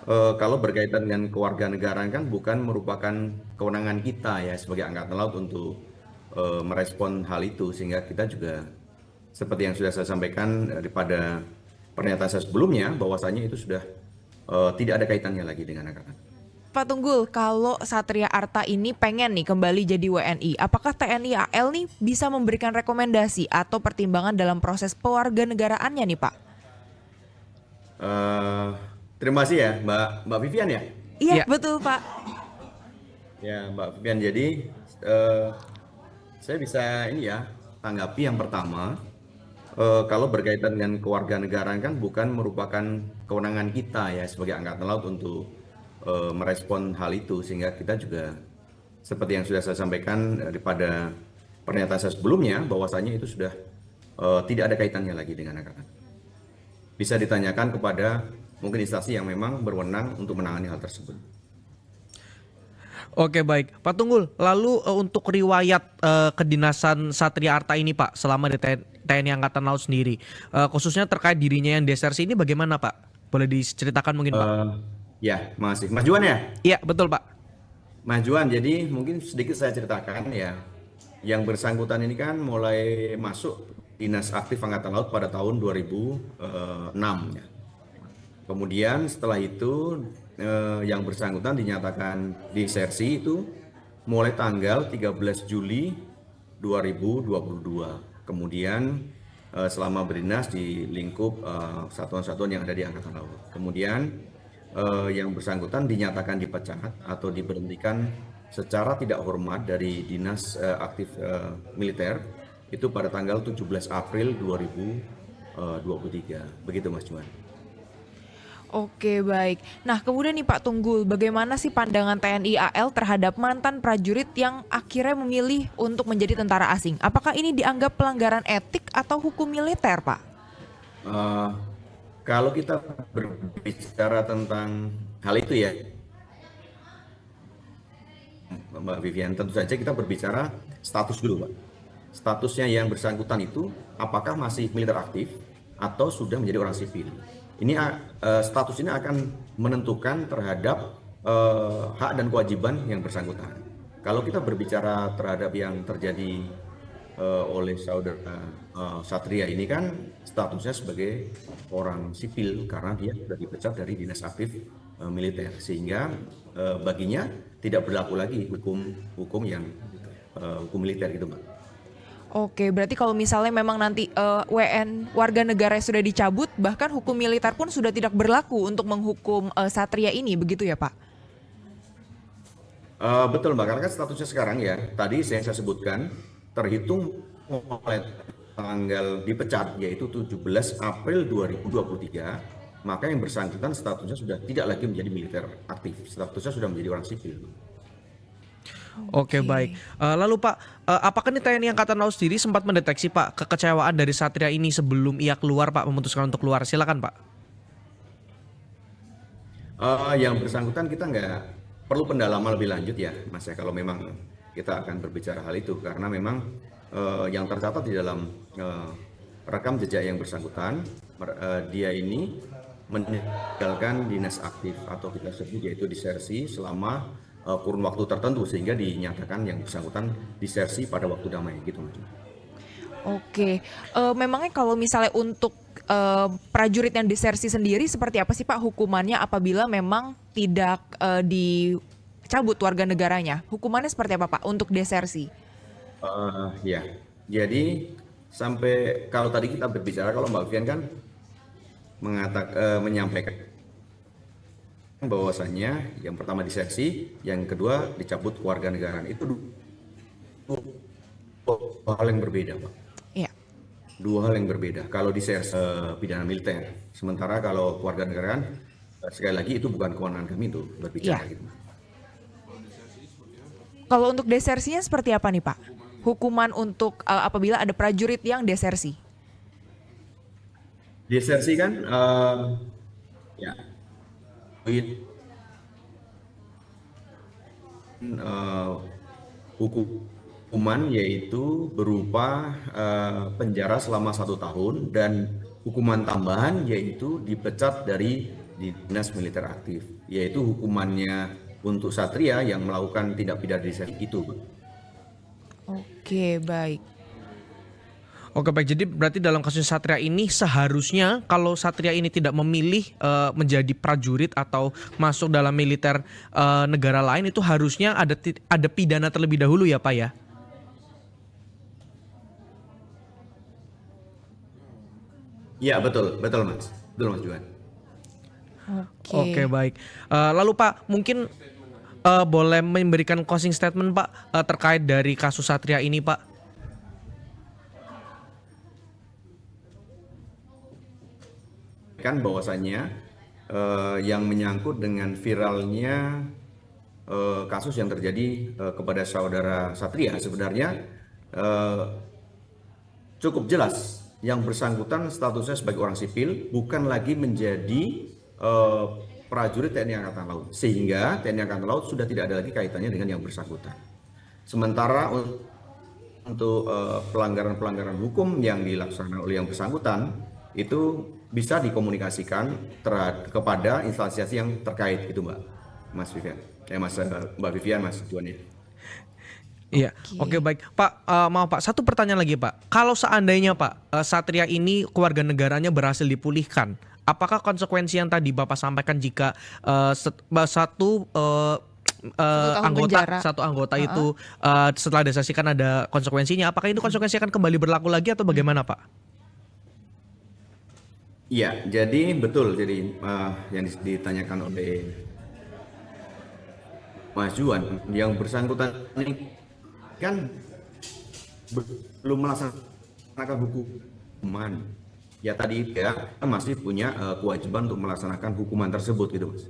Kalau berkaitan dengan kewarganegaraan kan bukan merupakan kewenangan kita ya sebagai Angkatan Laut untuk merespon hal itu, sehingga kita juga seperti yang sudah saya sampaikan daripada pernyataan saya sebelumnya bahwasanya itu sudah tidak ada kaitannya lagi dengan Angkatan. Pak Tunggul, kalau Satria Arta ini pengen nih kembali jadi WNI, apakah TNI AL nih bisa memberikan rekomendasi atau pertimbangan dalam proses pewarganegaraannya nih Pak? Eh, Terima kasih ya Mbak Vivian ya. Iya, Iya, betul Pak. Ya Mbak Vivian, jadi eh, saya bisa ini ya tanggapi yang pertama. Kalau berkaitan dengan kewarganegaraan kan bukan merupakan kewenangan kita ya sebagai Angkatan Laut untuk merespon hal itu, sehingga kita juga seperti yang sudah saya sampaikan daripada pernyataan saya sebelumnya bahwasanya itu sudah tidak ada kaitannya lagi dengan Angkatan. Bisa ditanyakan kepada mungkin instansi yang memang berwenang untuk menangani hal tersebut. oke baik. Pak Tunggul, lalu untuk riwayat kedinasan Satria Arta ini Pak, selama di TNI Angkatan Laut sendiri, khususnya terkait dirinya yang desersi ini bagaimana Pak? Boleh diceritakan mungkin Pak? Eh, Ya, makasih. Mas Juan ya? Iya, betul Pak. Mas Juan, jadi mungkin sedikit saya ceritakan ya. Yang bersangkutan ini kan mulai masuk Dinas Aktif Angkatan Laut pada tahun 2006 ya. Kemudian setelah itu yang bersangkutan dinyatakan disersi itu mulai tanggal 13 Juli 2022. Kemudian selama berdinas di lingkup satuan-satuan yang ada di Angkatan Laut. Kemudian yang bersangkutan dinyatakan dipecat atau diberhentikan secara tidak hormat dari Dinas Aktif Militer itu pada tanggal 17 April 2023. Begitu Mas Juan. Oke, baik. Nah, kemudian nih Pak Tunggul, bagaimana sih pandangan TNI AL terhadap mantan prajurit yang akhirnya memilih untuk menjadi tentara asing? Apakah ini dianggap pelanggaran etik atau hukum militer, Pak? Eh, Kalau kita berbicara tentang hal itu ya, Mbak Vivian, tentu saja kita berbicara status dulu, Pak. Statusnya yang bersangkutan itu apakah masih militer aktif atau sudah menjadi orang sipil. Ini status ini akan menentukan terhadap hak dan kewajiban yang bersangkutan. Kalau kita berbicara terhadap yang terjadi oleh saudara Satria ini kan statusnya sebagai orang sipil karena dia sudah dipecat dari dinas aktif militer, sehingga baginya tidak berlaku lagi hukum yang hukum militer gitu, Mbak. Oke, berarti kalau misalnya memang nanti warga negara sudah dicabut, bahkan hukum militer pun sudah tidak berlaku untuk menghukum Satria ini, begitu ya Pak? Betul Mbak, karena kan statusnya sekarang ya, tadi saya sebutkan terhitung mulai tanggal dipecat yaitu 17 April 2023, maka yang bersangkutan statusnya sudah tidak lagi menjadi militer aktif, statusnya sudah menjadi orang sipil. Oke baik. Lalu Pak, apakah nih TNI Angkatan Laut sendiri sempat mendeteksi Pak kekecewaan dari Satria ini sebelum ia keluar Pak, memutuskan untuk keluar? Silakan Pak. Yang bersangkutan kita nggak perlu pendalaman lebih lanjut ya Mas ya, kalau memang kita akan berbicara hal itu, karena memang yang tercatat di dalam rekam jejak yang bersangkutan, dia ini meninggalkan dinas aktif atau kita sebut yaitu disersi selama kurun waktu tertentu, sehingga dinyatakan yang bersangkutan disersi pada waktu damai gitu Mas. Oke, memangnya kalau misalnya untuk prajurit yang disersi sendiri seperti apa sih Pak hukumannya apabila memang tidak dicabut warga negaranya? Hukumannya seperti apa Pak untuk desersi? Ya, jadi sampai kalau tadi kita berbicara, kalau Mbak Vivian kan menyampaikan bahwasannya yang pertama disersi, yang kedua dicabut kewarganegaraan, itu dua hal yang berbeda, Pak. Iya. Dua hal yang berbeda. Kalau disersi pidana militer, sementara kalau kewarganegaraan sekali lagi itu bukan kewenangan kami itu berbicara Iya. gitu. Kalau untuk desersinya seperti apa nih Pak? Hukuman untuk apabila ada prajurit yang desersi? Disersi kan ya hukuman yaitu berupa penjara selama 1 tahun dan hukuman tambahan yaitu dipecat dari dinas militer aktif, yaitu hukumannya untuk satria yang melakukan tindak pidana desersi itu. Oke, baik. Oke baik, jadi berarti dalam kasus Satria ini seharusnya kalau Satria ini tidak memilih menjadi prajurit atau masuk dalam militer negara lain itu harusnya ada pidana terlebih dahulu ya Pak ya? Iya betul, betul Mas Juan. Oke baik. Lalu Pak mungkin boleh memberikan closing statement Pak terkait dari kasus Satria ini Pak? Kan bahwasannya yang menyangkut dengan viralnya kasus yang terjadi kepada saudara Satria sebenarnya cukup jelas yang bersangkutan statusnya sebagai orang sipil, bukan lagi menjadi prajurit TNI Angkatan Laut, sehingga TNI Angkatan Laut sudah tidak ada lagi kaitannya dengan yang bersangkutan. Sementara untuk pelanggaran-pelanggaran hukum yang dilaksanakan oleh yang bersangkutan itu bisa dikomunikasikan kepada instansi yang terkait gitu Mbak Vivian, Mas Juan ya. Iya, oke baik Pak. Maaf Pak, satu pertanyaan lagi Pak. Kalau seandainya Pak Satria ini keluarga negaranya berhasil dipulihkan, apakah konsekuensi yang tadi Bapak sampaikan jika satu anggota itu setelah disaksikan ada konsekuensinya, apakah itu konsekuensi akan kembali berlaku lagi atau bagaimana Pak? Iya, jadi betul. Jadi yang ditanyakan oleh Mas Juan, yang bersangkutan ini kan belum melaksanakan hukuman. Ya tadi ya masih punya kewajiban untuk melaksanakan hukuman tersebut gitu Mas.